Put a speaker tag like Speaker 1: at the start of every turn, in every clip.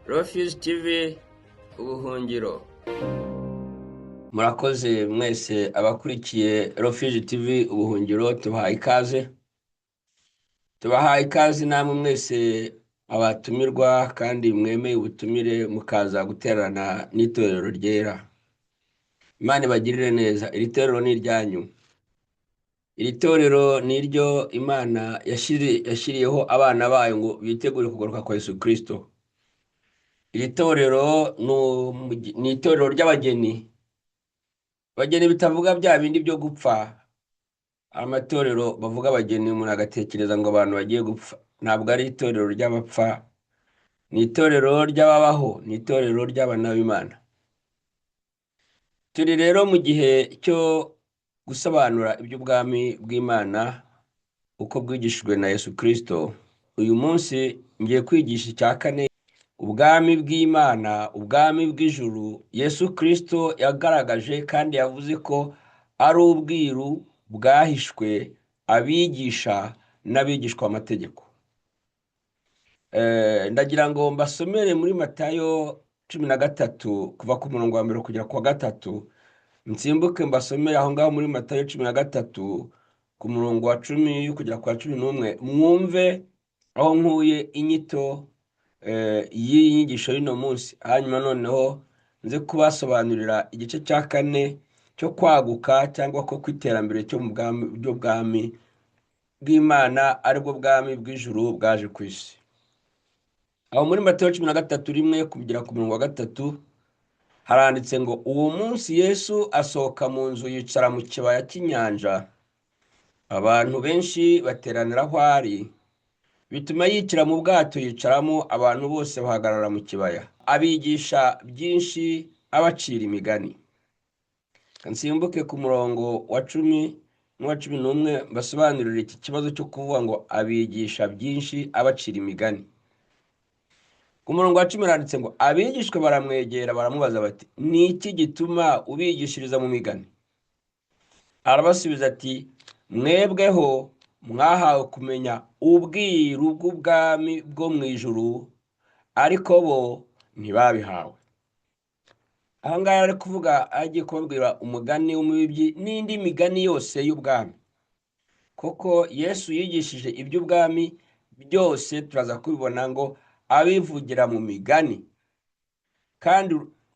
Speaker 1: Refuge TV ubuhungiro. Murakoze mwese abakurikiye Refuge TV ubuhungiro, tubahaye ikaze namwe mwese abatumirwa kandi mwemeye ubutumire mukaza guterana n'itorero ryera. Imana ibagirire neza. Iri torero ni iryanyu. Iri torero ni iryo Imana yashyiriyeho abana bayo ngo bitegure kugaruka kwa Yesu Kristo. Iri torero ni itorero ry'abageni. Abageni bitavuga bya bindi byo gupfa. Amatorero bavuga abageni umuntu agatekereza ngo abantu bagiye gupfa. Ntabwo ari itorero ry'abapfa. Ni itorero ry'ababaho. Ni itorero ry'abana b'Imana. Turi rero mu gihe cyo gusobanura iby'ubwami bw'Imana uko bwigishijwe na Yesu Kristo. Uyu munsi ngiye kwigisha icya kane. Ubwami bw'Imana, ubwami bw'ijuru, Yesu Kristo yagaragaje kandi yavuze ko ari ubwiru bwahishwe abigisha n'abigishwa amategeko. Ndagira ngo mbasomere muri Matayo 13 kuva ku murongo wa 1 kugera ku 3. Nsimbuke mbasomere aho ngaho muri Matayo 13 ku murongo wa 10 kugera ku 11. Mwumve aho nkuye inyito iyi nyigisho y'ino munsi. Hanyuma noneho nze kubasobanurira igice cya 4 cyo kwaguka cyangwa ko kwiterambere cyo mu bwami bw'Imana, aribwo bwami bw'ijuru bwaje ku isi. Aho muri Matayo 13:1 kugera ku murongo wa 3 haranditse ngo, uwo munsi Yesu asohoka mu nzu yicara mu kibaya cy'inyanja. Abantu benshi bateranira aho ari, bituma yikira mu bwato yicaramo, abantu bose bahagarara mu kibaya. Abigisha byinshi abacira imigani. Nsimbuke ku murongo wa 10 n'uwa 11 basobanurira iki kibazo cyo kuvuga ngo abigisha byinshi abacira imigani. Ku murongo wa 10 haranditse ngo, abigishwa baramwegera baramubaza bati, ni iki gituma ubigishiriza mu migani? Arabasubiza ati, mwebweho mwahawe kumenya ubwiru bw'ubwami bwo mu ijuru, ariko bo ntibabihawe. Aha ngaha ari kuvuga, agiye kubabwira umugani w'umubibyi n'indi migani yose y'ubwami. Koko Yesu yigishije iby'ubwami byose turaza kubibona ngo abivugira mu migani. Kandi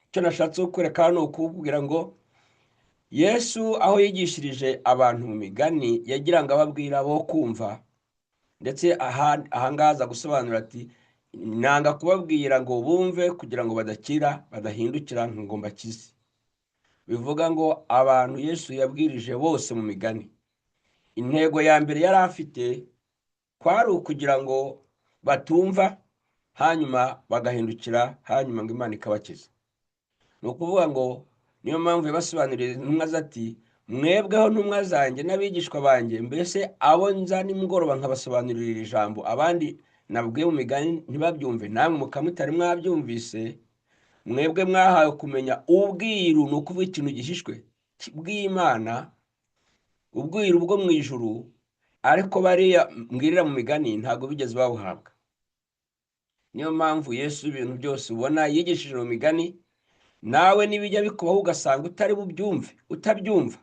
Speaker 1: icyo nashatse kukwereka hano ukubwira ngo Yesu aho yigishirije abantu mu migani yagira ngo ababwira bo kumva, ndetse aha ngaha aza gusobanura ati, nanga kubabwira ngo bumve kugira ngo badakira badahindukira ngo mbakize. Bivuga ngo abantu Yesu yabwirije bose mu migani. Intego ya mbere yari afite kwari ukugira ngo batumva, hanyuma bagahindukira, hanyuma ngo Imana ikabakiza. Ni ukuvuga ngo niyo mpamvu yabasobanuriye intumwa zati, mwebweho ntumwa zanjye n'abigishwa banjye, mbese abo nza nimugoroba nkabasobanurira iri jambo abandi nabwiye mu migani ntibabyumve, namwe mukamutari mwabyumvise, mwebwe mwahawe kumenya ubwiru, ni ukuvuga ikintu gihishwe bw'Imana, ubwiru bwo mu ijuru, ariko bariya mbwirira mu migani ntabwo bigeze babuhabwa. Niyo mpamvu Yesu ibintu byose ubona yigishije mu migani, nawe nibijya bikubaho ugasanga utari bubyumve, utabyumva,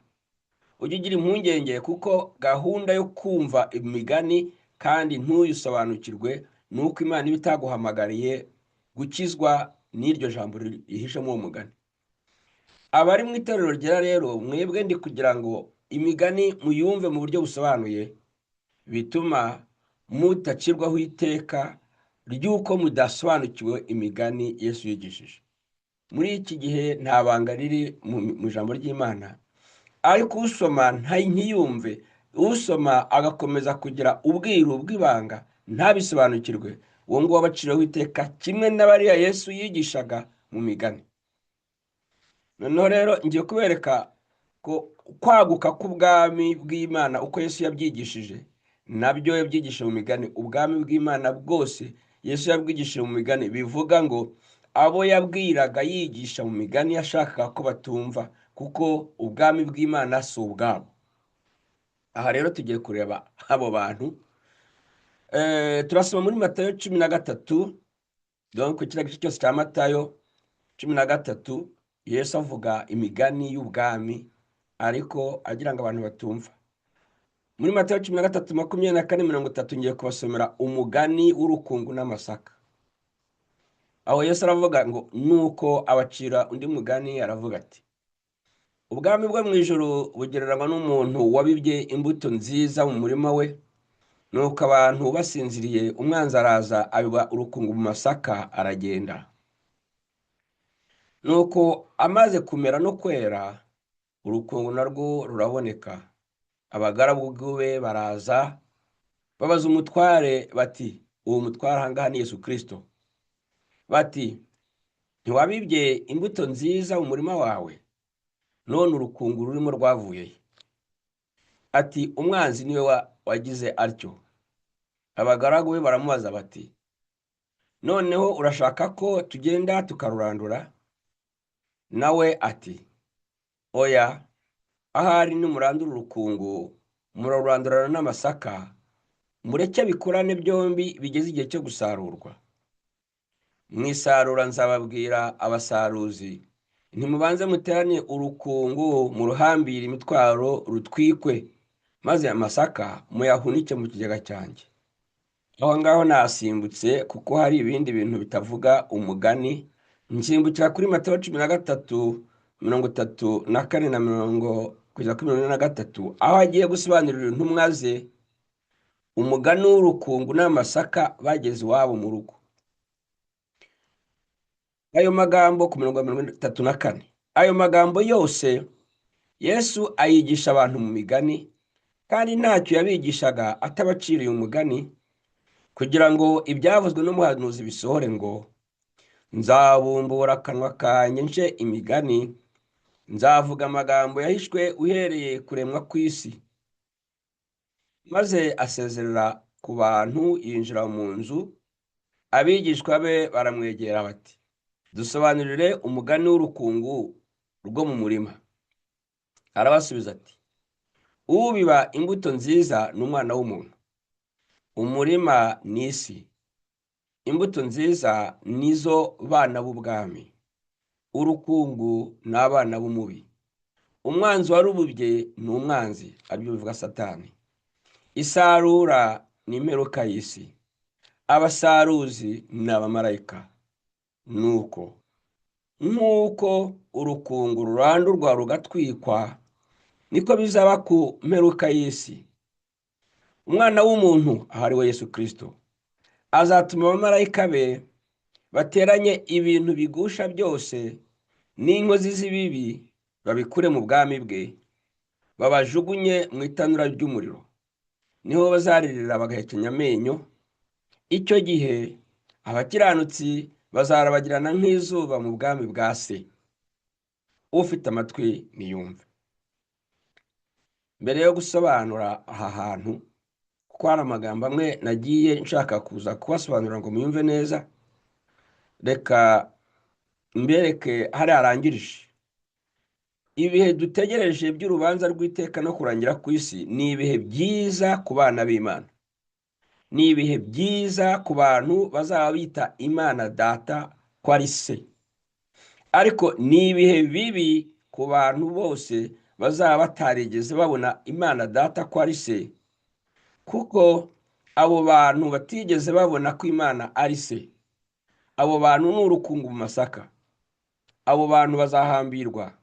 Speaker 1: ujye ugira impungenge, kuko gahunda yo kumva imigani kandi ntuyisobanukirwe ni uko Imana iba itaguhamagariye gukizwa n'iryo jambo rihishe mu mugani. Abari mu itorero ryera rero, mwebwe ndi kugira ngo imigani muyumve mu buryo busobanuye, bituma mutacirwaho iteka ry'uko mudasobanukiwe imigani Yesu yigishije. Muri iki gihe nta banga riri mu ijambo ry'Imana, ariko usoma ntiyumve, usoma agakomeza kugira ubwiru bw'ibanga ntabisobanukirwe, uwo nguwo abaciraho iteka kimwe n'abariya Yesu yigishaga mu migani. Noneho rero ngiye kubereka ko kwaguka k'ubwami bw'Imana uko Yesu yabyigishije, nabyo yabyigishije mu migani. Ubwami bw'Imana bwose Yesu yabwigishije mu migani. Bivuga ngo abo yabwiraga yigisha mu migani yashakaga ko batumva, kuko ubwami bw'Imana si ubwabo. Aha rero tugiye kureba abo bantu. Turasoma muri Matayo 13 donc kiriya gice cyose cya Matayo 13 Yesu avuga imigani y'ubwami ariko agira ngo abantu batumva. Muri Matayo 13:24-30 ngiye kubasomera umugani w'urukungu n'amasaka. Aho Yesu aravuga ngo nuko abacira undi mugani, aravuga ati ubwami bwo mu ijuru bugereranywa n'umuntu wabibye imbuto nziza mu murima we, nuko abantu basinziriye umwanzi araza abiba urukungu mu masaka aragenda. Nuko amaze kumera no kwera, urukungu narwo ruraboneka. Abagaragu be baraza babaza umutware bati, uwo mutware ahangaha ni Yesu Kristo, bati ntiwabibye imbuto nziza mu murima wawe, none urukungu rurimo rwavuye? Ati umwanzi niwe wagize atyo. Abagaragu be baramubaza bati, noneho urashaka ko tugenda tukarurandura? Nawe ati oya, ahari nimurandura urukungu murarurandurana n'amasaka, mureke bikurane byombi bigeze igihe cyo gusarurwa. Mwisarura nzababwira abasaruzi, ntimubanze muterane urukungu muruhambire imitwaro rutwikwe, maze amasaka muyahunike mu kigega cyanjye. Aho ngaho nasimbutse kuko hari ibindi bintu bitavuga umugani. Nsimbukira kuri Matayo 13:34-43, aho agiye gusobanurira intumwa ze umugani w'urukungu n'amasaka bageze iwabo mu rugo. Ayo magambo ku 34, ayo magambo yose Yesu ayigisha abantu mu migani, kandi ntacyo yabigishaga atabaciriye umugani, kugira ngo ibyavuzwe n'umuhanuzi bisohore ngo nzabumbura akanwa kanjye nce imigani, nzavuga amagambo yahishwe uhereye kuremwa kw'isi. Maze asezerera ku bantu yinjira mu nzu, abigishwa be baramwegera bati dusobanurire umugani w'urukungu rwo mu murima. Arabasubiza ati ubiba imbuto nziza ni umwana w'umuntu, umurima ni isi, imbuto nziza nizo bana b'ubwami, urukungu ni abana b'umubi. Umwanzi warububye ni umwanzi, aribyo bivuga Satani. Isarura ni imperuka y'isi, abasaruzi ni abamarayika. Nuko nk'uko urukungu rurandurwa rugatwikwa, niko bizaba ku mperuka y'isi. Umwana w'umuntu, ahari we Yesu Kristo, azatuma abamarayika be bateranye ibintu bigusha byose n'inkozi z'ibibi, babikure mu bwami bwe, babajugunye mu itanura ry'umuriro. Niho bazaririra bagahekenya amenyo. Icyo gihe abakiranutsi bazarabagirana nk'izuba mu bwami bwa Se. Ufite amatwi niyumve. Mbere yo gusobanura aha hantu, kuko hari amagambo amwe nagiye nshaka kuza kubasobanurira ngo muyumve neza, reka mbereke hari arangirije. Ibihe dutegereje by'urubanza rw'iteka no kurangira ku isi ni ibihe byiza ku bana b'Imana, ni ibihe byiza ku bantu bazaba bita Imana Data ko ari Se, ariko ni ibihe bibi ku bantu bose bazaba batarigeze babona Imana Data ko ari Se, kuko abo bantu batigeze babona ko Imana ari Se. Abo bantu ni urukungu mu masaka, abo bantu bazahambirwa,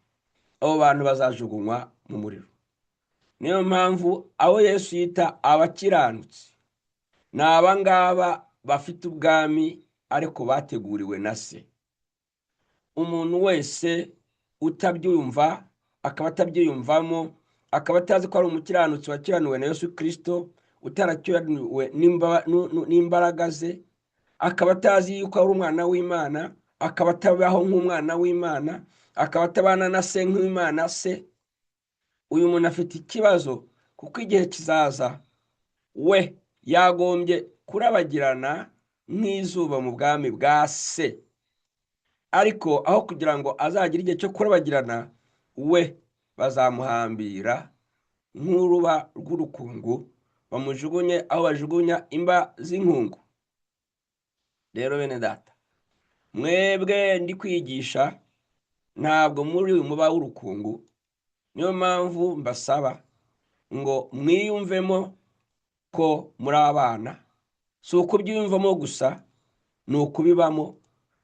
Speaker 1: abo bantu bazajugunywa mu muriro. Niyo mpamvu abo Yesu yita abakiranutsi ni abangaba bafite ubwami ariko bateguriwe na Se. Umuntu wese utabyumva, akaba atabyiyumvamo, akaba atazi ko ari umukiranutsi wakiranuwe na Yesu Kristo, utarakiraniwe n'imbaraga ze, akaba atazi yuko ari umwana w'Imana, akaba atabaho nk'umwana w'Imana, akaba atabana na Se nk'Imana Se, uyu muntu afite ikibazo, kuko igihe kizaza we yagombye kurabagirana nk'izuba mu bwami bwa Se. Ariko aho kugira ngo azagire igihe cyo kurabagirana, we bazamuhambira nk'uruba rw'urukungu, bamujugunye aho bajugunya imba z'inkungu. Rero bene data, mwebwe ndi kwigisha ntabwo muri uyu muba w'urukungu, niyo mpamvu mbasaba ngo mwiyumvemo ko muri abana, si ukubyiyumvamo gusa, ni ukubibamo,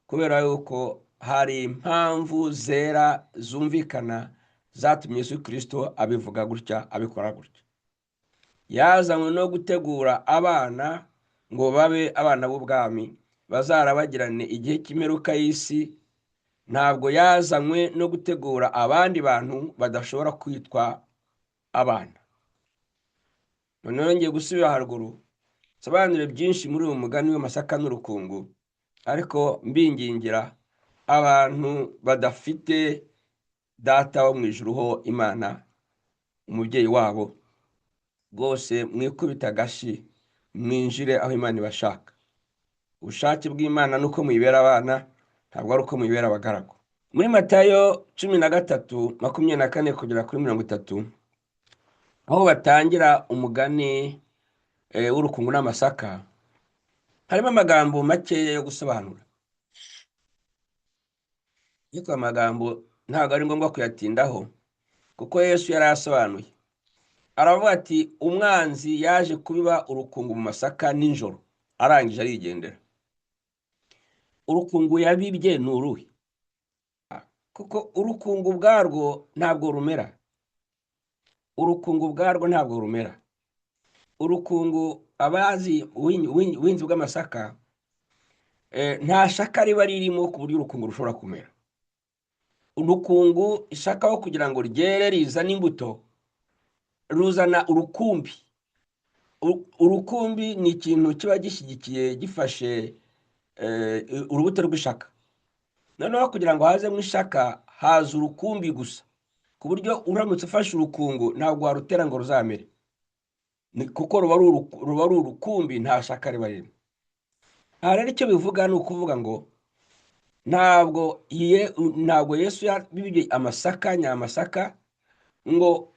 Speaker 1: kubera yuko hari impamvu zera zumvikana zatumye Yesu Kristo abivuga gutya, abikora gutya. Yazanywe no gutegura abana ngo babe abana b'ubwami, bazarabagirane igihe cy'imperuka y'isi. Ntabwo yazanywe no gutegura abandi bantu badashobora kwitwa abana. Noneho ngiye gusubira haruguru sobanure byinshi muri uyu mugani w'amasaka n'urukungu, ariko mbingingira abantu badafite data wo mu ijuru ho Imana umubyeyi wabo, rwose mwikubita agashi mwinjire aho Imana ibashaka. Ubushake bw'Imana nuko muyibera abana, ntabwo ari uko muyibera abagaragu. Muri Matayo 13:24 kugera kuri 30, aho batangira umugani w'urukungu n'amasaka, harimo amagambo makeya yo gusobanura. Ariko amagambo ntabwo ari ngombwa kuyatindaho, kuko Yesu yari asobanuye. Aravuga ati umwanzi yaje kubiba urukungu mu masaka nijoro, arangije arigendera. Urukungu yabibye ni uruhe? Kuko urukungu ubwarwo ntabwo rumera. Urukungu ubwarwo ntabwo rumera. Urukungu abazi ubuhinzi bw'amasaka, nta shaka riba ririmo ku buryo urukungu rushobora kumera. Urukungu ishakaho kugira ngo ryere rizane imbuto, ruzana urukumbi. Urukumbi ni ikintu kiba gishyigikiye gifashe urubuto rw'ishaka. Noneho kugira ngo hazemo ishaka haza urukumbi gusa, ku buryo uramutse ufashe urukungu ntabwo warutera ngo ruzamere, kuko ruba ari urukumbi, nta shaka riba ririmo. Aha rero icyo bivuga ni ukuvuga ngo ntabwo Yesu yabibye amasaka nyamasaka ngo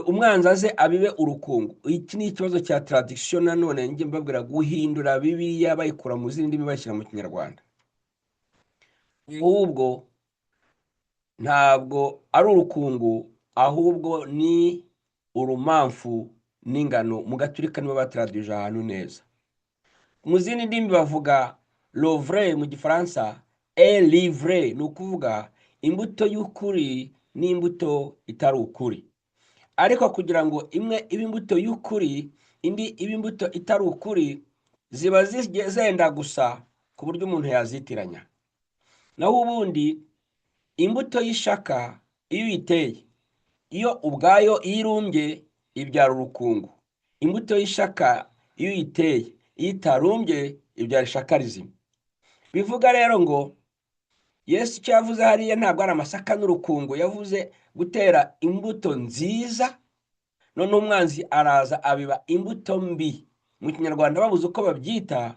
Speaker 1: umwanzi aze abibe urukungu. Iki ni ikibazo cya tradition. Nanone njye mbabwira guhindura Bibiliya bayikura mu zindi ndimi bashyira mu Kinyarwanda. Ahubwo ntabwo ari urukungu, ahubwo ni urumamfu n'ingano. Mu Gaturika nibo batraduje ahantu neza. Mu zindi ndimi bavuga l'ouvre mu Gifaransa et livre, ni ukuvuga imbuto y'ukuri n'imbuto itari ukuri. Ariko kugira ngo imwe ibe imbuto y'ukuri indi ibe imbuto itari ukuri, ziba zenda gusa ku buryo umuntu yazitiranya. Naho ubundi imbuto y'ishaka iyo uyiteye, iyo ubwayo irumbye ibyara urukungu. Imbuto y'ishaka iyo uyiteye, iyo itarumbye ibyara ishaka rizima. Bivuga rero ngo Yesu icyo yavuze hariya ntabwo ari amasaka n'urukungu, yavuze gutera imbuto nziza. None umwanzi araza abiba imbuto mbi. Mu Kinyarwanda babuze uko babyita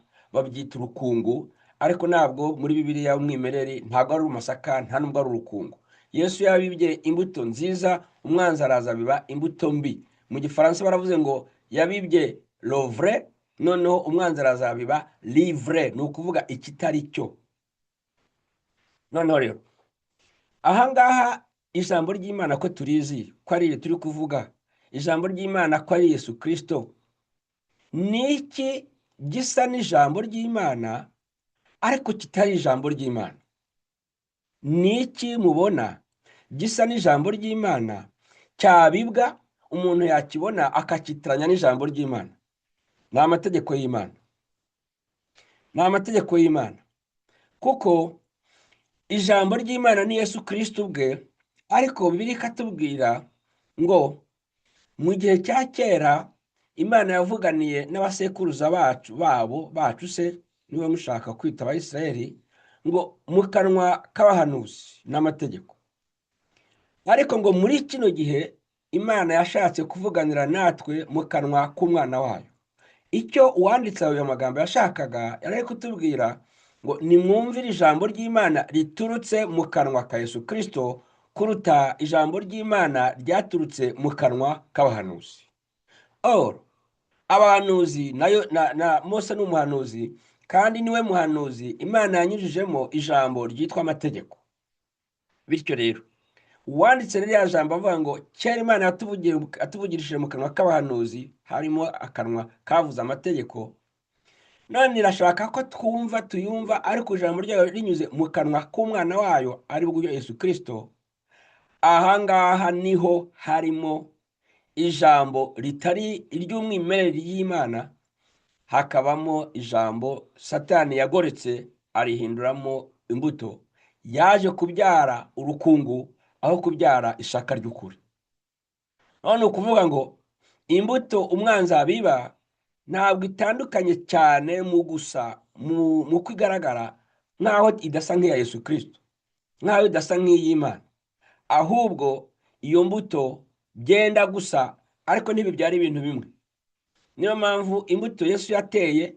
Speaker 1: urukungu, ariko ntabwo muri Bibiliya umwimerere ntabwo ari amasaka, nta nubwo ari urukungu. Yesu yabibye imbuto nziza, umwanzi araza abiba imbuto mbi. Mu Gifaransa baravuze ngo yabibye l'ouvre, noneho umwanzi araza abiba livre, ni ukuvuga ikitari cyo. Noneho rero ahangaha ijambo ry'Imana ko turizi ko ari turi kuvuga, ijambo ry'Imana ko ari Yesu Kristo, ni iki gisa n'ijambo ry'Imana ariko kitari ijambo ry'Imana? Ni iki mubona gisa n'ijambo ry'Imana cyabibwa umuntu yakibona akakitiranya n'ijambo ry'Imana? Ni amategeko y'Imana. Ni amategeko y'Imana, kuko ijambo ry'Imana ni Yesu Kristo ubwe. Ariko Bibiliya ikatubwira ngo mu gihe cya kera Imana yavuganiye n'abasekuruza bacu se niwe mushaka kwita Abayisiraheli, ngo mu kanwa k'abahanuzi n'amategeko. Ariko ngo muri kino gihe Imana yashatse kuvuganira natwe mu kanwa k'umwana wayo. Icyo uwanditse ayo magambo yashakaga yari kutubwira ngo nimwumvire ijambo ry'Imana riturutse mu kanwa ka Yesu Kristo kuruta ijambo ry'Imana ryaturutse mu kanwa k'abahanuzi. Abahanuzi na Mose n'umuhanuzi, kandi niwe muhanuzi Imana yanyujijemo ijambo ryitwa amategeko. Bityo rero uwanditse ririya jambo avuga ngo kera Imana atuvugirishije mu kanwa k'abahanuzi, harimo akanwa kavuze amategeko, none irashaka ko tuyumva ariko ijambo ryayo rinyuze mu kanwa k'umwana wayo ari bwo Yesu Kristo. Ahangaha niho harimo ijambo ritari iry'umwimerere y'Imana, hakabamo ijambo Satani yagoretse arihinduramo imbuto, yaje kubyara urukungu aho kubyara ishaka ry'ukuri. None ukuvuga ngo imbuto umwanzi abiba ntabwo itandukanye cyane mu gusa mu kwigaragara nk'aho idasa nk'iya Yesu Kristo, nk'aho idasa nk'iy'Imana, ahubwo iyo mbuto byenda gusa ariko ntibibyara ibintu bimwe. Niyo mpamvu imbuto Yesu yateye,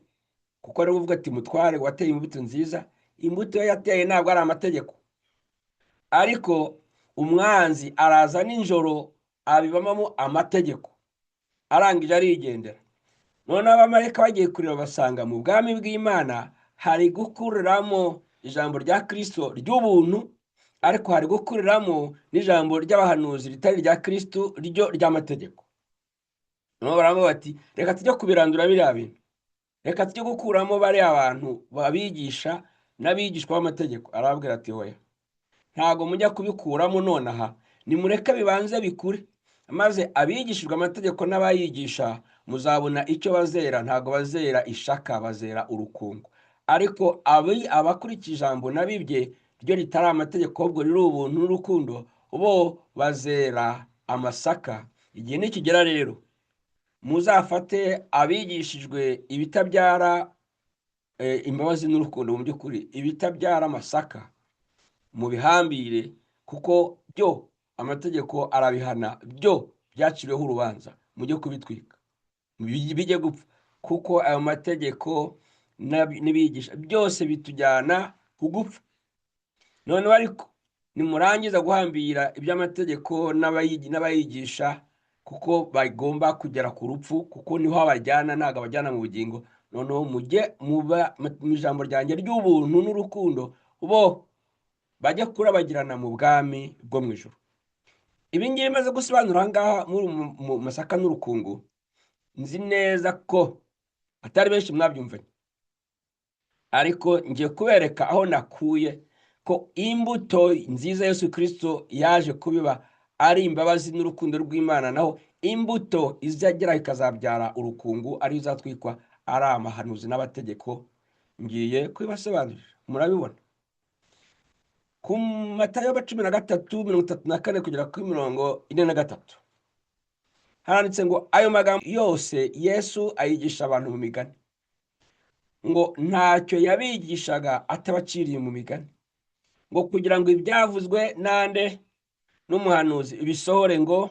Speaker 1: kuko ari uvuga ati mutware wateye imbuto nziza, imbuto yateye ntabwo ari amategeko, ariko umwanzi araza nijoro abibamamo amategeko, arangije arigendera. None abamarayika bagiye kureba basanga mu bwami bw'Imana hari gukuriramo ijambo rya Kristo ry'ubuntu, ariko hari gukuriramo n'ijambo ry'abahanuzi ritari rya Kristo ryo ry'amategeko. None baravuga bati reka tujye kubirandura biriya bintu, reka tujye gukuramo bariya abantu babigisha n'abigishwa b'amategeko. Arababwira ati hoya, ntago mujya kubikuramo nonaha, nimureke bibanze bikure, maze abigishijwe amategeko n'abayigisha muzabona icyo bazera. Ntago bazera ishaka, bazera urukungu. Ariko abakurikije ijambo nabibye ryo ritari amategeko ahubwo riri ubuntu n'urukundo, bo bazera amasaka. Igihe nikigera rero muzafate abigishijwe ibitabyara imbabazi n'urukundo, mu by'ukuri ibitabyara amasaka mubihambire, kuko byo amategeko arabihana, byo byaciriweho urubanza, mujye kubitwika bijye gupfa, kuko ayo mategeko n'ibigisha byose bitujyana kugupfa. None ariko nimurangiza guhambira iby'amategeko n'abayigisha, kuko bagomba kugera ku rupfu, kuko niho abajyana, ntabwo abajyana mu bugingo. Noneho mujye mu ijambo ryanjye ry'ubuntu n'urukundo, bo bajya kurabagirana mu bwami bwo mu ijuru. Ibi ngibi maze gusobanura ahangaha mu masaka n'urukungu, nzi neza ko atari benshi mwabyumvanye, ariko ngiye kubereka aho nakuye ko imbuto nziza Yesu Kristo yaje kubiba ari imbabazi n'urukundo rw'Imana, naho imbuto izagera ikazabyara urukungu ari izatwikwa ari amahanuzi n'abategeko. Ngiye kubibasobanurira, murabibona ku Matayo 13:34 kugera kuri 43 handitse ngo ayo magambo yose Yesu ayigisha abantu mu migani, ngo ntacyo yabigishaga atabaciriye mu migani, ngo kugira ngo ibyavuzwe nande n'umuhanuzi bisohore, ngo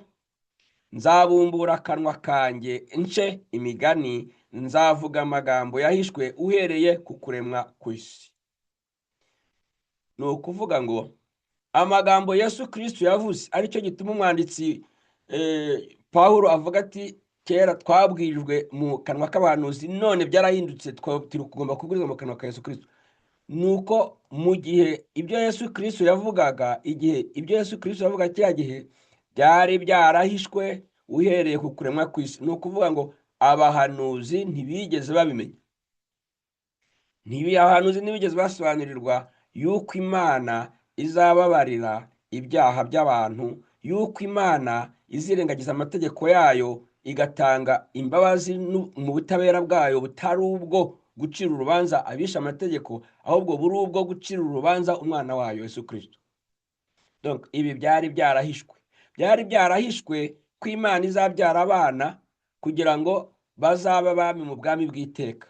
Speaker 1: nzabumbura akanwa kanjye nce imigani, nzavuga amagambo yahishwe uhereye ku kuremwa kw'isi. Ni ukuvuga ngo amagambo Yesu Kristo yavuze, aricyo gituma umwanditsi Pawulo avuga ati kera twabwirijwe mu kanwa k'abahanuzi, none byarahindutse turi kugomba kubwirizwa mu kanwa ka Yesu Kristo. Nuko mu gihe ibyo Yesu Kristo yavugaga, kiriya gihe byari byarahishwe uhereye ku kuremwa kw'isi. Ni ukuvuga ngo abahanuzi ntibigeze babimenya, abahanuzi ntibigeze basobanurirwa yuko Imana izababarira ibyaha by'abantu, yuko Imana izirengagiza amategeko yayo igatanga imbabazi mu butabera bwayo, butari ubwo gucira urubanza abisha amategeko, ahubwo buri ubwo gucira urubanza umwana wayo Yesu Kristo. Donc ibi byari byarahishwe ko Imana izabyara abana kugira ngo bazabe abami mu bwami bw'iteka.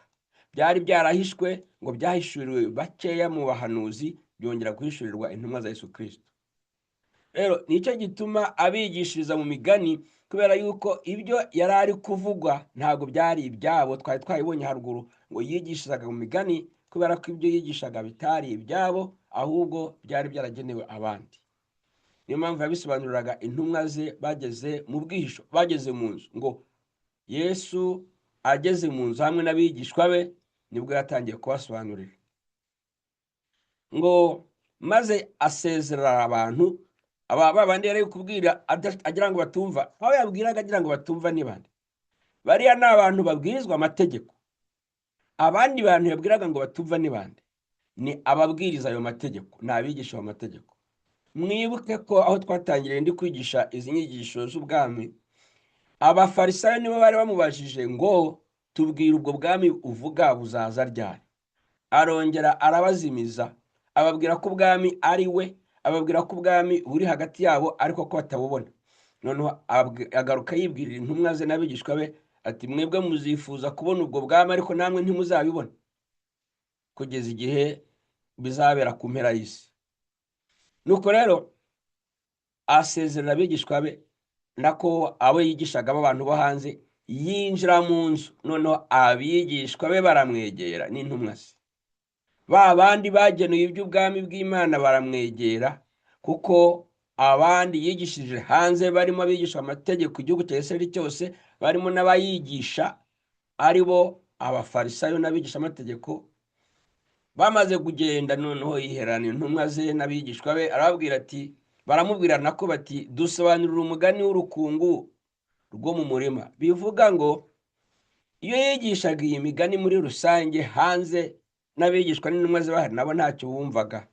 Speaker 1: Byari byarahishwe, ngo byahishuriwe bakeya mu bahanuzi, byongera guhishurirwa intumwa za Yesu Kristo. Rero nicyo gituma abigishiriza mu migani, kubera yuko ibyo yari ari kuvugwa ntabwo byari ibyabo. Twari twabibonye haruguru ngo yigishirizaga mu migani kubera ko ibyo yigishaga bitari ibyabo, ahubwo byari byaragenewe abandi. Niyo mpamvu yabisobanuriraga intumwa ze bageze mu bwihisho, bageze mu nzu, ngo Yesu ageze mu nzu hamwe n'abigishwa be, nibwo yatangiye kubasobanurira ngo maze asezerera abantu babandi yari kubwira agira ngo batumva. aho yabwiraga agira ngo batumva ni bande? bariya ni abantu babwirizwa amategeko. abandi bantu yabwiraga ngo batumva ni bande? ni ababwiriza ayo mategeko, ni abigisha ayo mategeko. mwibuke ko aho twatangiriye ndi kwigisha izi nyigisho z'ubwami, abafarisayo nibo bari bamubajije ngo tubwire ubwo bwami uvuga buzaza ryari. arongera arabazimiza, ababwira ko ubwami ari we, ababwira ko ubwami buri hagati yabo ariko ko batabubona. noneho agaruka yibwirira intumwa ze n'abigishwa be ati mwebwe muzifuza kubona ubwo bwami ariko namwe ntimuzabibona kugeza igihe bizabera ku mpera y'isi. nuko rero asezerera abigishwa be nako abo yigishagamo abantu bo hanze, yinjira mu nzu. noneho abigishwa be baramwegera n'intumwa ze. ba bandi bagenuye iby'ubwami bw'Imana baramwegera, kuko abandi yigishije hanze barimo abigisha amategeko igihugu cya Isirayeli cyose, barimo n'abayigisha ari bo abafarisayo n'abigisha amategeko. bamaze kugenda noneho yiherana intumwa ze n'abigishwa be, arababwira ati, baramubwira nako bati dusobanurira umugani w'urukungu rwo mu murima. bivuga ngo iyo yigishaga iyi migani muri rusange hanze n'abigishwa n'intumwa ze bahari, nabo ntacyo bumvaga,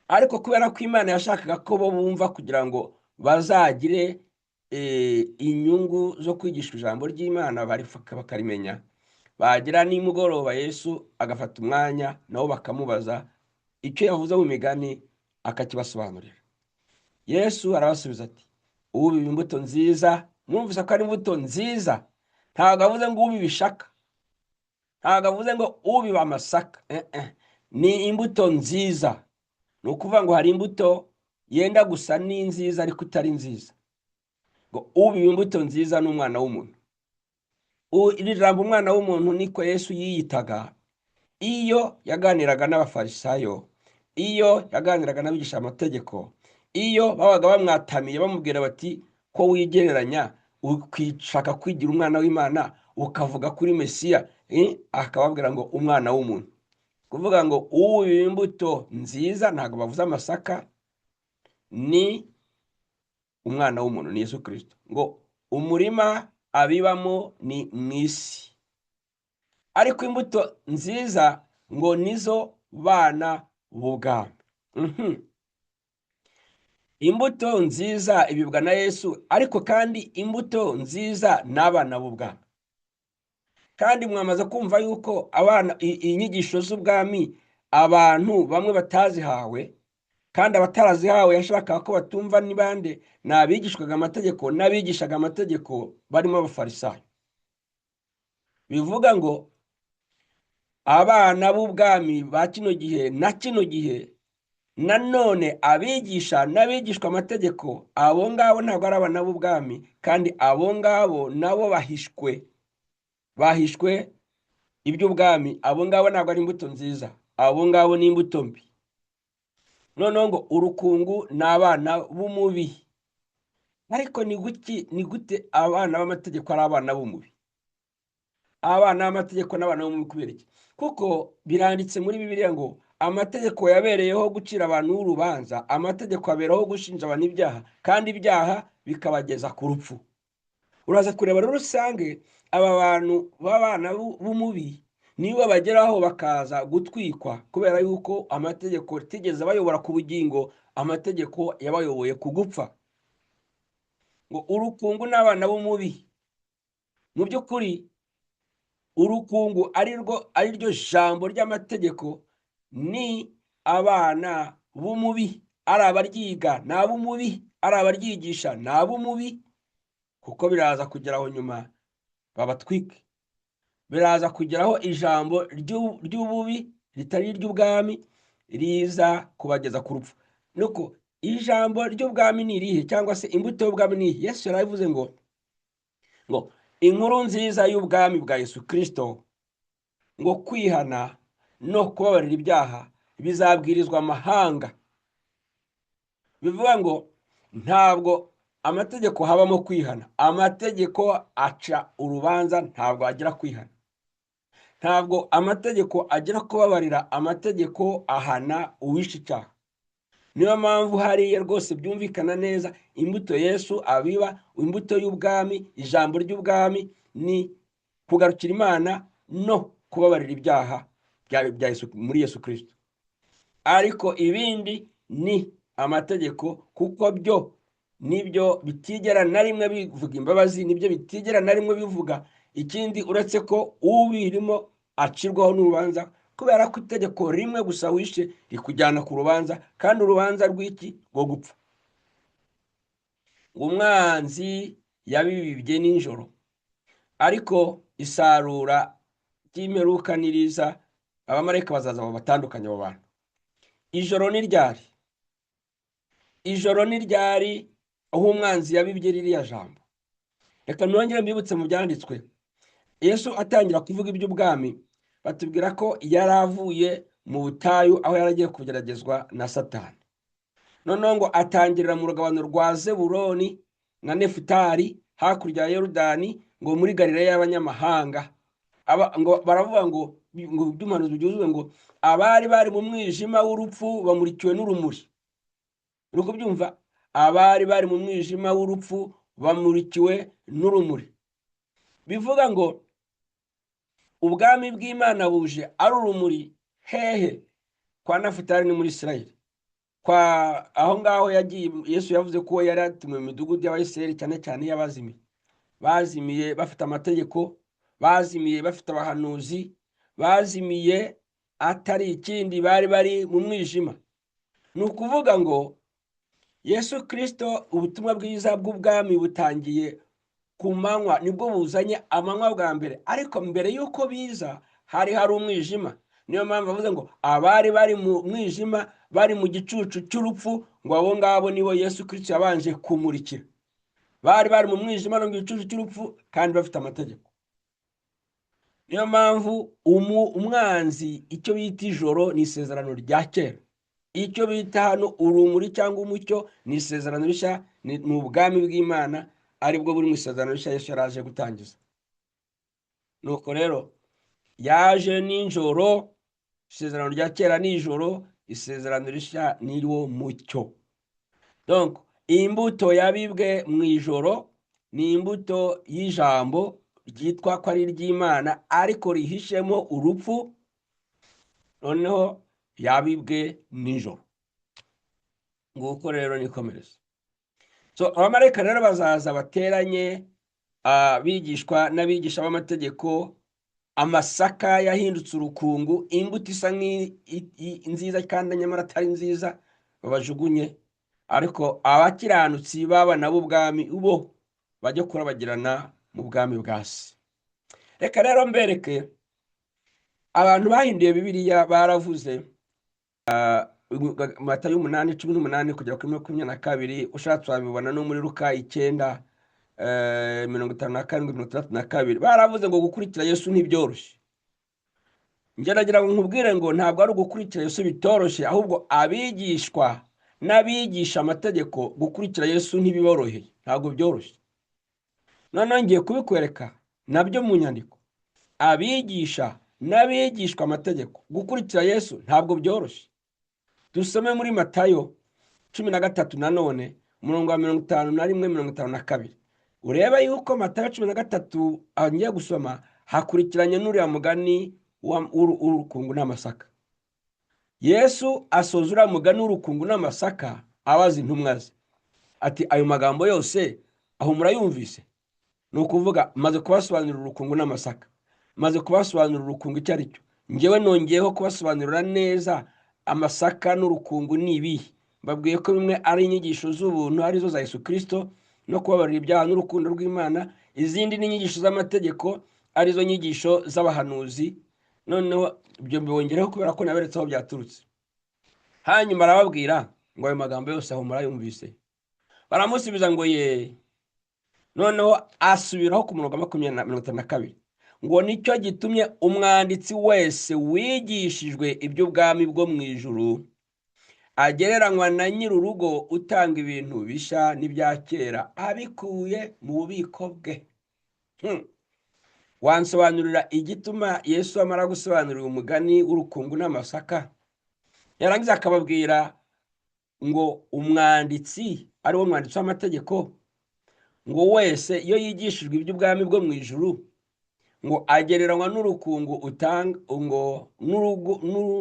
Speaker 1: ariko kubera ko Imana yashakaga ko bo bumva kugira ngo bazagire inyungu zo kwigisha ijambo ry'Imana bakarimenya, bagira nimugoroba Yesu agafata umwanya nabo bakamubaza icyo yavuze mu migani akakibasobanurira. Yesu arabasubiza ati, ubiba imbuto nziza. mwumvise ko ari imbuto nziza, ntabwo avuze ngo ubiba ishaka, ntabwo avuze ngo ubiba amasaka. ni imbuto nziza. ni ukuvuga ngo hari imbuto yenda gusa n'inziza ariko itari nziza. ngo ubiba imbuto nziza ni umwana w'umuntu. iri jambo umwana w'umuntu niko Yesu yiyitaga iyo yaganiraga n'abafarisayo, iyo yaganiraga n'abigisha amategeko, iyo babaga bamwatamiye bamubwira bati ko wigereranya ukishaka kwigira umwana w'Imana ukavuga kuri Mesiya, akababwira ngo umwana w'umuntu. kuvuga ngo ubiba imbuto nziza, ntabwo bavuze amasaka, ni umwana w'umuntu, ni Yesu Kristo. ngo umurima abibamo ni mu isi, ariko imbuto nziza ngo nizo bana b'ubwami. imbuto nziza ibibwa na Yesu, ariko kandi imbuto nziza n'abana b'ubwami. kandi mwamaze kumva yuko inyigisho z'ubwami abantu bamwe batazihawe, kandi abatarazihawe yashakaga ko batumva ni bande? ni abigishwaga amategeko n'abigishaga amategeko barimo abafarisayo. bivuga ngo abana b'ubwami ba kino gihe na kino gihe, nanone abigisha n'abigishwa amategeko, abo ngabo ntabwo ari abana b'ubwami, kandi abo ngabo nabo bahishwe iby'ubwami. abo ngabo ntabwo ari imbuto nziza, abo ngabo ni imbuto mbi. noneho ngo urukungu ni abana b'umubi. ariko ni gute abana b'amategeko ari abana b'umubi? abana b'amategeko n'abana b'umubi kubera iki? kuko biranditse muri Bibiliya ngo amategeko yabereyeho gucira abantu urubanza, amategeko aberaho gushinja abantu ibyaha, kandi ibyaha bikabageza ku rupfu. uraza kureba rero usange aba bantu b'abana b'umubi nibo bageraho bakaza gutwikwa, kubera yuko amategeko tigeze bayobora ku bugingo, amategeko yabayoboye ku gupfa. ngo urukungu n'abana b'umubi. mu by'ukuri urukungu ari ryo jambo ry'amategeko, ni abana b'umubi. ari abaryiga ni ab'umubi, ari abaryigisha ni ab'umubi, kuko biraza kugeraho nyuma babatwike. biraza kugeraho ijambo ry'ububi ritari iry'ubwami riza kubageza ku rupfu. nuko ijambo ry'ubwami ni irihe? cyangwa se imbuto y'ubwami ni iyi? Yesu yarabivuze ngo inkuru nziza y'ubwami bwa Yesu Kristo, ngo kwihana no kubabarira ibyaha bizabwirizwa amahanga. bivuga ngo ntabwo amategeko habamo kwihana, amategeko aca urubanza, ntabwo agira kwihana. ntabwo amategeko agira kubabarira, amategeko ahana uwishe icyaha. niyo mpamvu hariya rwose byumvikana neza, imbuto Yesu abiba, imbuto y'ubwami, ijambo ry'ubwami ni kugarukira Imana no kubabarira ibyaha bya Yesu, muri Yesu Kristo. Ariko ibindi ni amategeko, kuko byo nibyo bitigera na rimwe bivuga imbabazi, nibyo bitigera na rimwe bivuga ikindi uretse ko ubirimo acirwaho n'urubanza, kubera ko itegeko rimwe gusa wishe rikujyana ku rubanza, kandi urubanza rw'iki? Rwo gupfa. Umwanzi yabibibye nijoro, ariko isarura ry'imperuka niriza, abamarayika bazaza babatandukanya abo bantu. Ijoro ni ryari? Ijoro ni ryari aho umwanzi yabibye ririya jambo? Reka nongere mbibutse mu byanditswe. Yesu atangira kuvuga iby'ubwami, batubwira ko yari avuye mu butayu, aho yaragiye kugeragezwa na Satani. Noneho ngo atangirira mu rugabano rwa Zebuloni na Nefutali, hakurya ya Yorodani, ngo muri Galileya y'abanyamahanga. Ngo baravuga ngo by'umuhanuzi byuzuye ngo abari bari mu mwijima w'urupfu bamurikiwe n'urumuri. Uri kubyumva? Abari bari mu mwijima w'urupfu bamurikiwe n'urumuri. Bivuga ngo ubwami bw'Imana buje ari urumuri hehe? Kwa Nefutali ni muri Isirayeli. Aho ngaho yagiye Yesu yavuze ko yari atumiwe mu midugudu y'Abayisirayeli, cyane cyane y'abazimiye. Bazimiye bafite amategeko, bazimiye bafite abahanuzi, bazimiye atari ikindi, bari mu mwijima. Ni ukuvuga ngo Yesu Kristo, ubutumwa bwiza bw'ubwami butangiye ku manywa, nibwo buzanye amanywa bwa mbere, ariko mbere y'uko biza hari umwijima. Niyo mpamvu bavuze ngo abari bari mu mwijima, bari mu gicucu cy'urupfu, ngo abo ngabo nibo Yesu Kristo yabanje kumurikira. Bari mu mwijima no mu gicucu cy'urupfu, kandi bafite amategeko. Niyo mpamvu umwanzi, icyo bita ijoro ni isezerano rya kera. Icyo bita hano urumuri cyangwa umucyo ni isezerano rishya, ni ubwami bw'Imana, aribwo buri mu isezerano rishya Yesu yaraje gutangiza. Nuko rero yaje nijoro, isezerano rya kera ni ijoro, isezerano rishya ni wo mucyo. Donc imbuto yabibwe mu ijoro ni imbuto y'ijambo ryitwa ko ari iry'Imana, ariko rihishemo urupfu, noneho yabibwe nijoro. Nguko rero nikomereza. Abamarayika rero bazaza bateranye, abigishwa n'abigisha b'amategeko, amasaka yahindutse urukungu, imbuto isa nziza kandi nyamara atari nziza, babajugunye, ariko abakiranutsi b'abana b'ubwami bo bajye kurabagirana mu bwami bwa Se. Reka rero mbereke abantu bahinduye Bibiliya. Baravuze Matayo 8:18 kugera kuri 22, ushatse wabibona no muri Luka 9:57-62. Baravuze ngo gukurikira Yesu ntibyoroshye. Ngeragira ngo nkubwire ngo ntabwo ari ugukurikira Yesu bitoroshye, ahubwo abigishwa n'abigisha amategeko gukurikira Yesu ntibiboroheye, ntabwo byoroshye. Noneho ngiye kubikwereka nabyo mu nyandiko. Abigisha n'abigishwa amategeko gukurikira Yesu ntabwo byoroshye. Dusome muri Matayo 13 nanone umurongo wa 51-52. Urebe yuko Matayo 13 agiye gusoma hakurikiranye n'uriya mugani w'urukungu n'amasaka. Yesu asoza uriya mugani w'urukungu n'amasaka abaza intumwa ze ati, ayo magambo yose aho murayumvise? Ni ukuvuga maze kubasobanurira urukungu n'amasaka, maze kubasobanurira urukungu icyo ari cyo, njyewe nongeyeho kubasobanurira neza amasaka n'urukungu ni ibihe. Mbabwiye ko bimwe ari inyigisho z'ubuntu, arizo za Yesu Kristo, no kubabarira ibyaha n'urukundo rw'Imana. Izindi ni inyigisho z'amategeko, arizo nyigisho z'abahanuzi. Noneho ibyo mbongereho kubera ko naberetse aho byaturutse. Hanyuma arababwira ngo ayo magambo yose aho murayumvise? Baramusubiza ngo ye. Noneho asubiraho ku murongo wa 52 ngo nicyo gitumye umwanditsi wese wigishijwe iby'ubwami bwo mu ijuru agereranywa na nyir'urugo utanga ibintu bishya n'ibya kera abikuye mu bubiko bwe. wansobanurira igituma Yesu amara gusobanurira umugani w'urukungu n'amasaka yarangiza akababwira ngo umwanditsi ari wo mwanditsi w'amategeko ngo wese iyo yigishijwe iby'ubwami bwo mu ijuru ngo agereranywa n'urukungu utanga ngo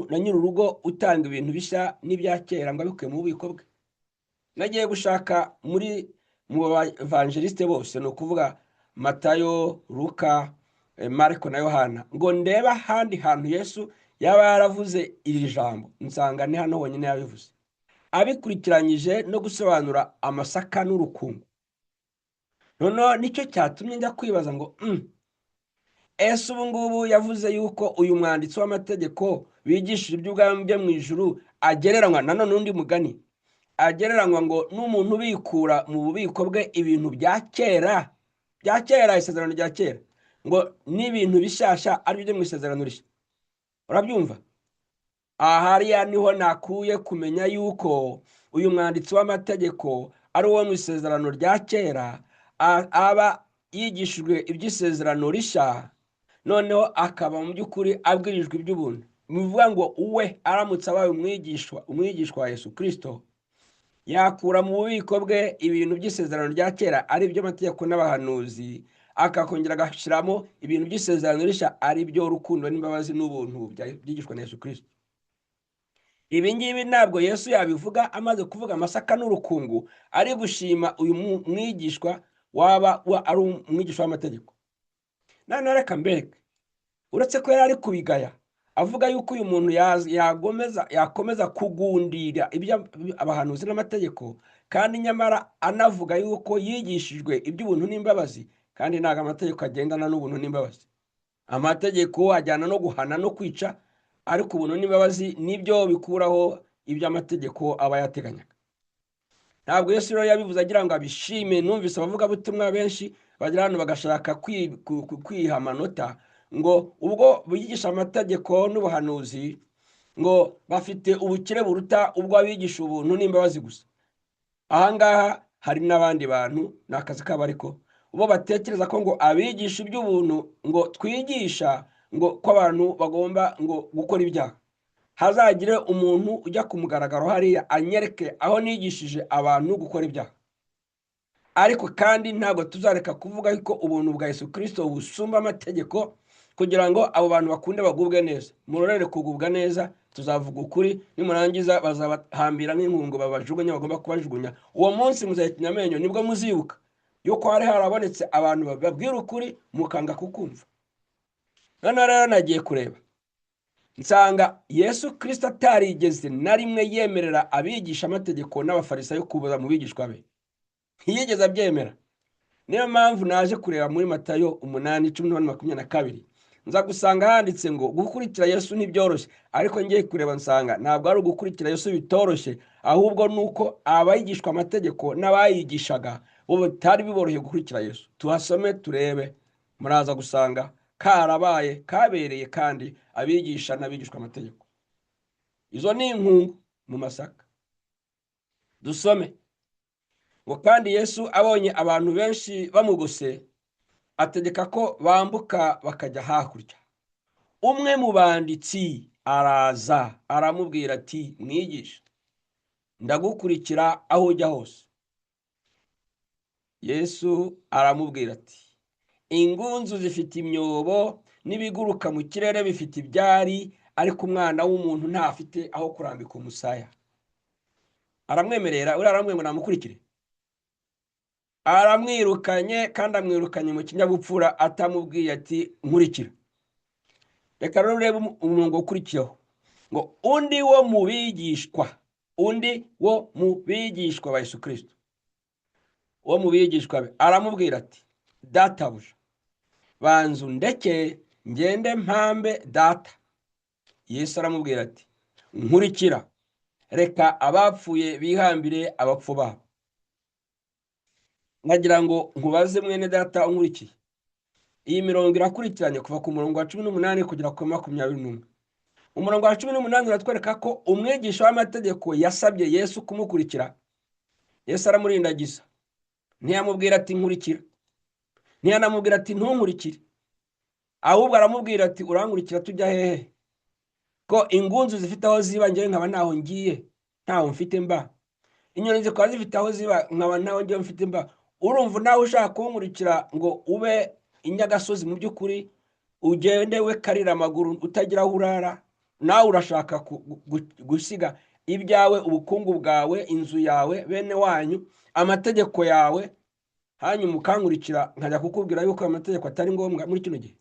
Speaker 1: na nyir'urugo utanga ibintu bishya n'ibya kera ngo abikuye mu bubiko bwe. Nagiye gushaka mu evangeliste bose, ni ukuvuga Matayo, Luka, Mariko na Yohana, ngo ndebe ahandi hantu Yesu yaba yaravuze iri jambo, nsanga ni hano honyine yabivuze, abikurikiranyije no gusobanura amasaka n'urukungu. Noneho nicyo cyatumye njya kwibaza ngo ese ubu ngubu yavuze yuko uyu mwanditsi w'amategeko bigishije iby'ubwami byo mu ijuru agereranywa nanone undi mugani, agereranywa ngo n'umuntu ubikura mu bubiko bwe ibintu bya kera, isezerano rya kera, ngo n'ibintu bishyashya ari byo mu isezerano rishya. Urabyumva? Hariya niho nakuye kumenya yuko uyu mwanditsi w'amategeko ari uwo mu isezerano rya kera, aba yigishijwe iby'isezerano rishya, noneho akaba mu by'ukuri abwirijwe iby'ubuntu. Bivuga ngo uwe aramutse abaye umwigishwa wa Yesu Kristo, yakura mu bubiko bwe ibintu by'isezerano rya kera ari byo amategeko n'abahanuzi, akakongera agashyiramo ibintu by'isezerano rishya ari byo urukundo n'imbabazi n'ubuntu byigishwa na Yesu Kristo. Ibi ngibi ntabwo Yesu yabivuga amaze kuvuga amasaka n'urukungu ari gushima uyu mwigishwa waba ari umwigisha w'amategeko. None reka mbereke, uretse ko yari ari kubigaya avuga yuko uyu muntu yakomeza kugundira ibyo abahanuzi n'amategeko, kandi nyamara anavuga yuko yigishijwe iby'ubuntu n'imbabazi, kandi ntabwo amategeko agendana n'ubuntu n'imbabazi. Amategeko ajyana no guhana no kwica, ariko ubuntu n'imbabazi nibyo bikuraho ibyo amategeko aba yateganyaga. Ntabwo Yesu rero yabivuze agira ngo abishime. Numvise abavugabutumwa benshi bagira hano bagashaka kwiha amanota ngo ubwo bigisha amategeko n'ubuhanuzi ngo bafite ubukire buruta ubwo abigisha ubuntu n'imbabazi gusa. Ahangaha hari n'abandi bantu, ni akazi kabo, ariko bo batekereza ko ngo abigisha iby'ubuntu ngo twigisha ngo ko abantu bagomba ngo gukora ibyaha. Hazagire umuntu ujya ku mugaragaro hariya anyereke aho nigishije abantu gukora ibyaha. Ariko kandi ntabwo tuzareka kuvuga ko ubuntu bwa Yesu Kristo busumba amategeko, kugira ngo abo bantu bakunde bagubwe neza. Murorere kugubwa neza, tuzavuga ukuri, nimurangiza bazabahambira nk'inkungu babajugunya, bagomba kubajugunya. Uwo munsi muzahekenya amenyo, nibwo muzibuka yuko hari harabonetse abantu bababwira ukuri mukanga kukumva. Noneho rero nagiye kureba, nsanga Yesu Kristo atarigeze na rimwe yemerera abigisha amategeko n'abafarisayo kuza mu bigishwa be. Ntiyigeze abyemera. Niyo mpamvu naje kureba muri Matayo 8:18-22, nza gusanga handitse ngo gukurikira Yesu ntibyoroshye. Ariko ngiye kureba nsanga ntabwo ari ugukurikira Yesu bitoroshye, ahubwo nuko abayigishwa amategeko n'abayigishaga bo batari biboroheye gukurikira Yesu. Tuhasome turebe, muraza gusanga karabaye kabereye kandi abigisha n'abigishwa amategeko. Izo ni inkungu mu masaka. Dusome ngo kandi Yesu abonye abantu benshi bamugose, ategeka ko bambuka bakajya hakurya. Umwe mu banditsi araza aramubwira ati, mwigisha, ndagukurikira aho ujya hose. Yesu aramubwira ati, ingunzu zifite imyobo n'ibiguruka mu kirere bifite ibyari, ariko umwana w'umuntu ntafite aho kurambika umusaya. Aramwemerera, uriya aramubwira ngo namukurikire. Aramwirukanye, kandi amwirukanye mu kinyabupfura, atamubwiye ati nkurikira. Reka rero urebe umurongo ukurikiyeho ngo undi wo mu bigishwa ba Yesu Kristo, wo mu bigishwa be, aramubwira ati, databuja, banza undeke ngende mpambe data. Yesu aramubwira ati, nkurikira, reka abapfuye bihambire abapfu babo. Nkagira ngo nkubaze mwene data unkurikiye, iyi mirongo irakurikiranye kuva ku murongo wa 18 kugera ku 21. Umurongo wa 18 uratwereka ko umwigisha w'amategeko yasabye Yesu kumukurikira. Yesu aramurindagiza, ntiyamubwira ati nkurikira, ntiyanamubwira ati ntunkurikire. ahubwo aramubwira ati urankurikira tujya hehe ko ingunzu zifite aho ziba njyewe nkaba ntaho ngiye ntaho mfite mba, inyoni zikaba zifite aho ziba nkaba ntaho ngiye mfite mba. Urumva nawe ushaka kunkurikira ngo ube inyagasozi mu by'ukuri ugende we karira amaguru utagira aho urara, nawe urashaka gusiga ibyawe, ubukungu bwawe, inzu yawe, bene wanyu, amategeko yawe, hanyuma ukankurikira nkajya kukubwira yuko ayo mategeko atari ngombwa muri kino gihe.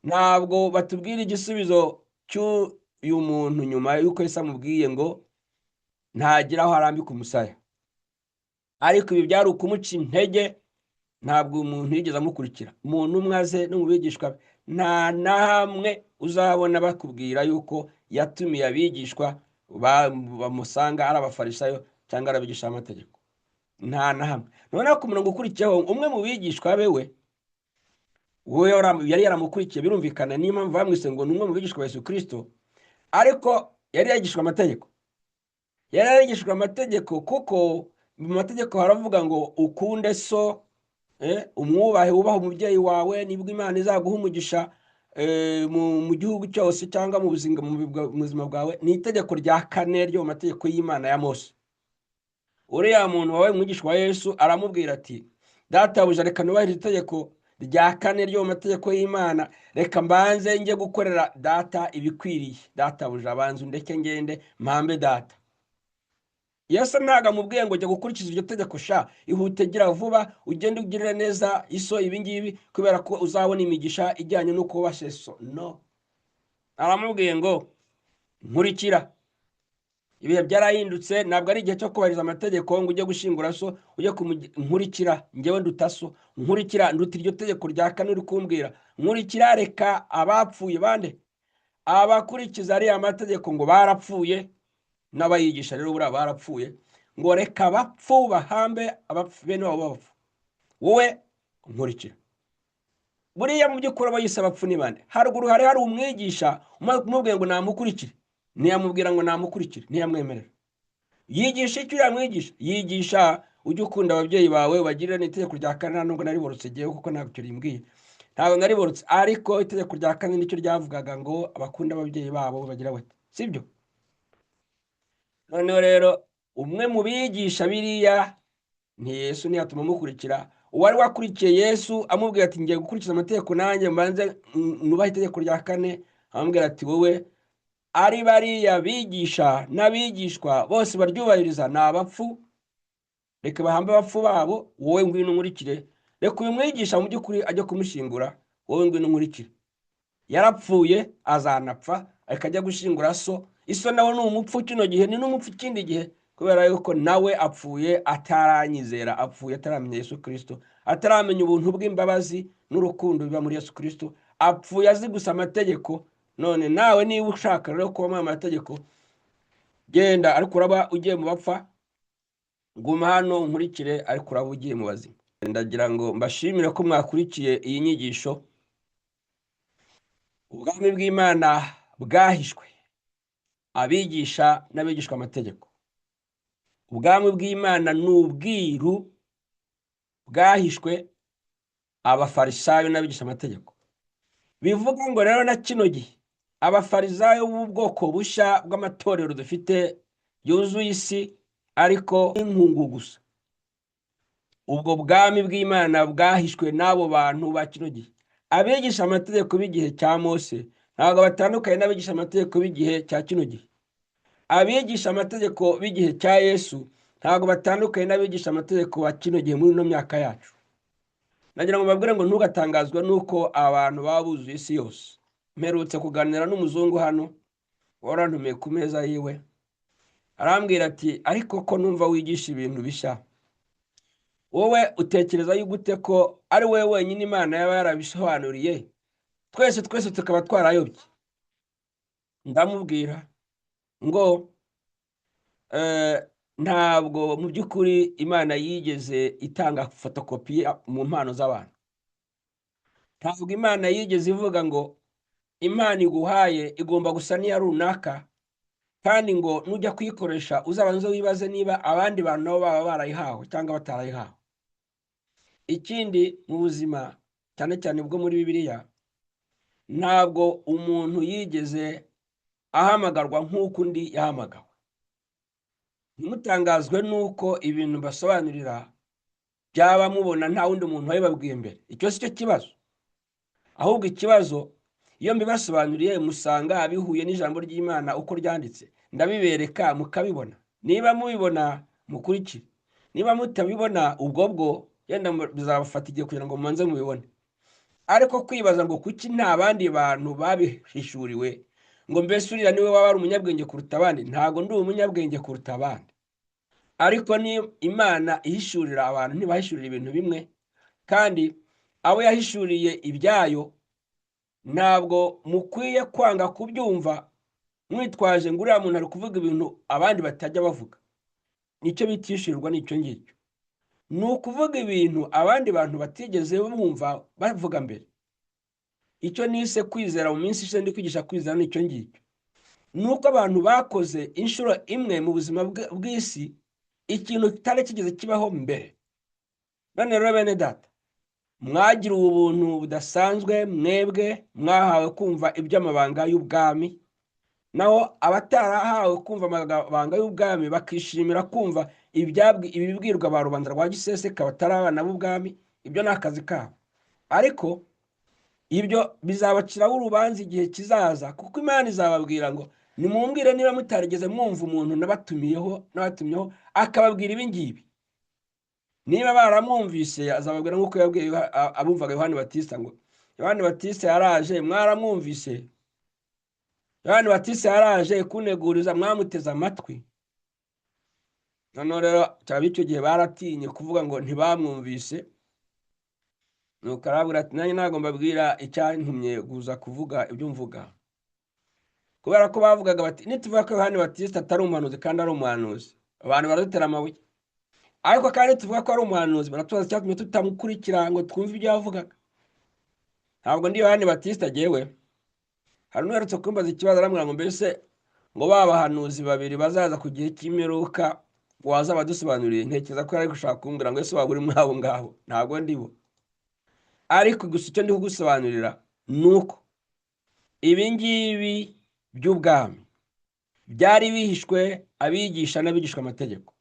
Speaker 1: Ntabwo batubwira igisubizo cy'uyu muntu nyuma yuko Yesu amubwiye ngo ntagira aho arambika umusaya, ariko ibi byari ukumuca intege. Ntabwo umuntu yigeze amukurikira, umuntu umwe aze no mu bigishwa be, nta na hamwe uzabona bakubwira yuko yatumiye abigishwa bamusanga ari abafarisayo cyangwa ari abigisha amategeko, nta na hamwe. Noneho ku murongo ukurikiyeho umwe mu bigishwa be we yari yaramukurikiye, birumvikana niyo mpamvu bamwise ngo ni umwe mu bigishwa ba Yesu Kristo, ariko yari yigishwa amategeko. Yari yarigishwa amategeko kuko mu mategeko haravuga ngo ukunde so, umwubahe, wubahe umubyeyi wawe, nibwo Imana izaguha umugisha mu gihugu cyose cyangwa mu buzima bwawe. Ni itegeko rya kane ryo mu mategeko y'Imana ya Mose. Uriya muntu wawe umwigishwa wa Yesu aramubwira ati databuja reka nubahirize itegeko rya kane ryo mu mategeko y'Imana, reka mbanze njye gukorera data ibikwiriye. Databuja abanza undeke ngende mpambe data. Yesu ntago amubwiye ngo jya gukurikiza iryo tegeko sha, ihute gira vuba ugende ugirire neza iso ibi ngibi kubera ko uzabona imigisha ijyanye no kuba so. No, aramubwiye ngo nkurikira. Ibihe byarahindutse, ntabwo ari igihe cyo kubahiriza amategeko ngo ujye gushingura so, ujye nkurikira njyewe nduta so, nkurikira nduta iryo tegeko rya kane uri kumbwira, nkurikira. Reka abapfuye bande abakurikiza ariya mategeko ngo barapfuye, n'abayigisha rero buriya barapfuye, ngo reka abapfu bahambe bene wabo bapfu, wowe nkurikira. Buriya mu by'ukuri aba yise abapfu ni bande? Haruguru hari umwigisha umubwiye ngo namukurikire, ntiyamubwira ngo namukurikire, ntiyamwemerera. Yigisha icyo yamwigisha? Yigisha ujye ukunda ababyeyi bawe, ubagirire n'itegeko rya kane. Nubwo nariborotse giye kuko ntabwo icyo rimbwiye, ntabwo nariborotse, ariko itegeko rya kane nicyo ryavugaga ngo abakunda ababyeyi babo bagira bati, sibyo? Noneho rero umwe mu bigisha biriya ni Yesu, ntiyatuma amukurikira. Uwari wakurikiye Yesu amubwira ati ngiye gukurikiza amategeko nanjye mbanze nubahe itegeko rya kane, amubwira ati wowe ari bariya bigisha n'abigishwa bose baryubahiriza ni abapfu, reka bahambe abapfu babo, wowe ngwino nkurikire. Reka uyu mwigisha mu by'ukuri ajya kumushingura, wowe ngwino nkurikire. Yarapfuye azanapfa, akajya gushingura so. Iso nawe ni umupfu kino gihe, ni n'umupfu ikindi gihe, kubera yuko nawe apfuye ataranyizera, apfuye ataramenya Yesu Kristo, ataramenya ubuntu bw'imbabazi n'urukundo biba muri Yesu Kristo, apfuye azi gusa amategeko. None nawe niba ushaka rero kuba mu mategeko, genda, ariko uraba ugiye mu bapfa, guma hano nkurikire, ariko uraba ugiye mu bazima. Ndagira ngo mbashimire ko mwakurikiye iyi nyigisho. Ubwami bw'Imana bwahishwe abigisha n'abigishwa amategeko. Ubwami bw'Imana ni ubwiru bwahishwe abafarisayo n'abigisha amategeko. Bivuga ngo rero na kino gihe abafarisayo b'ubwoko bushya bw'amatorero dufite yuzuye isi, ariko inkungu gusa. Ubwo bwami bw'Imana bwahishwe n'abo bantu ba kino gihe. Abigisha amategeko b'igihe cya Mose ntabwo batandukanye n'abigisha amategeko b'igihe cya kino gihe. Abigisha amategeko b'igihe cya Yesu ntabwo batandukanye n'abigisha amategeko wa kino gihe muri ino myaka yacu. Nagira ngo mbabwire ngo ntugatangazwe nuko abantu baba buzuye isi yose. Mperutse kuganira n'umuzungu hano, warantumiye ku meza yiwe, arambwira ati ariko ko numva wigisha ibintu bishya, wowe utekereza gute ko ari wowe wenyine Imana yaba yarabisobanuriye, twese tukaba twarayobye? Ndamubwira ngo ntabwo mu by'ukuri Imana yigeze itanga fotokopi mu mpano z'abantu. Ntabwo Imana yigeze ivuga ngo impano iguhaye igomba gusa n'iya runaka, kandi ngo nujya kuyikoresha uzabanze wibaze niba abandi bantu nabo baba barayihawe cyangwa batarayihawe. Ikindi mu buzima cyane cyane bwo muri Bibiliya, ntabwo umuntu yigeze ahamagarwa nk'uko undi yahamagawe. Ntimutangazwe n'uko ibintu basobanurira byaba mubona nta wundi muntu wabibabwiye mbere. Icyo si cyo kibazo, ahubwo ikibazo iyo mbibasobanuriye musanga bihuye n'ijambo ry'Imana uko ryanditse, ndabibereka mukabibona. Niba mubibona mukurikire, niba mutabibona ubwo yenda bizabafata igihe kugira ngo mumanze mubibone. Ariko kwibaza ngo kuki nta bandi bantu babihishuriwe, ngo mbese uriya niwe waba ari umunyabwenge kuruta abandi. Ntago ndi umunyabwenge kuruta abandi, ariko ni Imana ihishurira abantu, ntibahishurira ibintu bimwe. Kandi abo yahishuriye ibyayo ntabwo mukwiye kwanga kubyumva mwitwaje ngo uriya muntu ari kuvuga ibintu abandi batajya bavuga. Nicyo bitishirirwa, nicyo ngicyo ni ukuvuga ibintu abandi bantu batigeze bumva bavuga mbere. Icyo nise kwizera mu minsi ishize ndi kwigisha kwizera, nicyo ngicyo nuko abantu bakoze inshuro imwe mu buzima bw'isi ikintu kitari kigeze kibaho mbere. None rero bene data, mwagira ubuntu budasanzwe mwebwe mwahawe kumva iby'amabanga y'ubwami, naho abatarahawe kumva amabanga y'ubwami bakishimira kumva ibibwirwa ba rubanda rwa giseseka batari abana b'ubwami. Ibyo ni akazi kabo, ariko ibyo bizabaciraho urubanza igihe kizaza, kuko Imana izababwira ngo nimumbwire niba mutarigeze mwumva umuntu nabatumyeho akababwira ibi ngibi. Niba baramwumvise azababwira nk'uko yabwiye abumvaga Yohani Batista ngo Yohani Batista yaraje mwaramwumvise, Yohani Batista yaraje kuneguriza mwamuteze amatwi. None rero cyaba icyo gihe baratinye kuvuga ngo ntibamwumvise, nuko arabwira ati nanjye ntabwo mbabwira icyantumye kuza kuvuga ibyo mvuga. Kubera ko bavugaga bati nituvuga ko Yohani Batista atari umuhanuzi kandi ari umuhanuzi, abantu baradutera amabuye. Ariko kandi tuvuga ko ari umuhanuzi, baratubaza icyatumye tutamukurikira ngo twumve ibyo yavugaga. Ntabwo ndi Yohani Batista jyewe. Hari n'uherutse kumbaza ikibazo aramubwira ngo mbese ngo babahanuzi babiri bazaza ku gihe cy'imperuka waza badusobanuriye. Ntekereza ko yari gushaka kumbwira ngo ese waba uri mwabo ngabo. Ntabwo ndibo, ariko gusa icyo ndi kugusobanurira nuko ibi ngibi by'ubwami byari bihishwe abigisha n'abigishwa amategeko.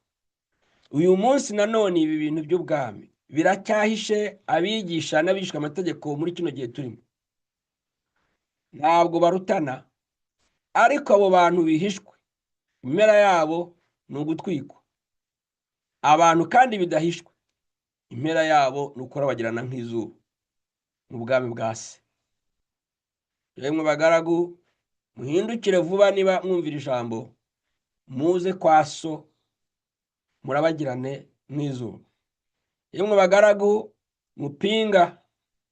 Speaker 1: Uyu munsi nanone ibi bintu by'ubwami biracyahishe abigisha n'abigishwa amategeko muri kino gihe turimo. Ntabwo barutana, ariko abo bantu bihishwe impera yabo ni ugutwikwa. Abantu kandi bidahishwe impera yabo ni ukurabagirana nk'izuba mu bwami bwa se. Yemwe bagaragu, muhindukire vuba niba mwumvira ijambo, muze kwa so murabagirane nk'izuba. Yemwe bagaragu mupinga,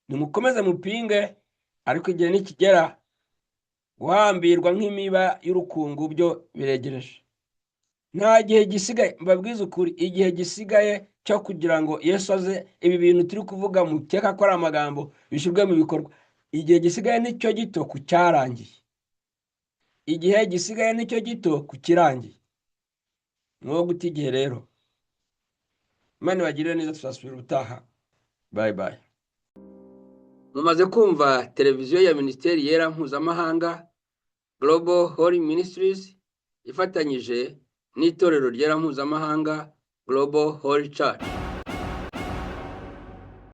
Speaker 1: nimukomeze mupinge, ariko igihe nikigera guhambirwa nk'imiba y'urukungu byo biregereje. Nta gihe gisigaye, mbabwiza ukuri, igihe gisigaye cyo kugira ngo Yesu aze ibi bintu turi kuvuga mukeka ko ari amagambo bishyirwe mu bikorwa. Igihe gisigaye nicyo gito ku cyarangiye. Igihe gisigaye nicyo gito ku kirangiye. Mwo guta igihe rero. Imana ibagirire neza, tuzasubira ubutaha. Bye bye. Mumaze kumva televiziyo ya Minisiteri Yera Mpuzamahanga Global Holy Ministries ifatanyije n'itorero ryera mpuzamahanga Global Holy Church.